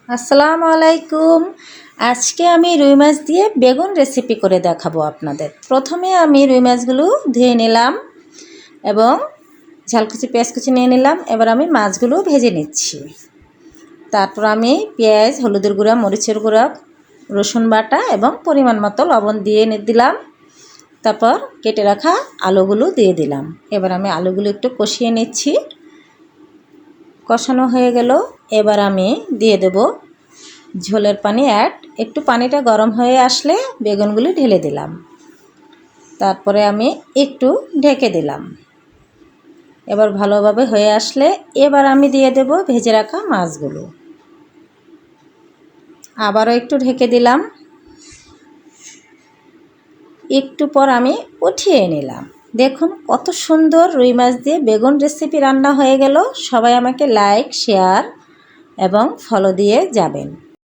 আসসালামু আলাইকুম। আজকে আমি রুই মাছ দিয়ে বেগুন রেসিপি করে দেখাবো আপনাদের। প্রথমে আমি রুই মাছগুলো ধুয়ে নিলাম এবং ঝালকুচি পেঁয়াজ কুচি নিয়ে নিলাম। এবার আমি মাছগুলো ভেজে নিচ্ছি। তারপর আমি পেঁয়াজ, হলুদের গুঁড়া, মরিচের গুঁড়া, রসুন বাটা এবং পরিমাণ মতো লবণ দিয়ে দিলাম। তারপর কেটে রাখা আলুগুলো দিয়ে দিলাম। এবার আমি আলুগুলো একটু কষিয়ে নিচ্ছি। কষানো হয়ে গেল। এবার আমি দিয়ে দেব ঝোলের পানি একটু পানিটা গরম হয়ে আসলে বেগুনগুলি ঢেলে দিলাম। তারপরে আমি একটু ঢেকে দিলাম। এবার ভালোভাবে হয়ে আসলে এবার আমি দিয়ে দেব ভেজে রাখা মাছগুলো। আবারও একটু ঢেকে দিলাম। একটু পর আমি উঠিয়ে নিলাম। দেখুন কত সুন্দর রুই মাছ দিয়ে বেগুন রেসিপি রান্না হয়ে গেল। সবাই আমাকে লাইক, শেয়ার এবং ফলো দিয়ে যাবেন।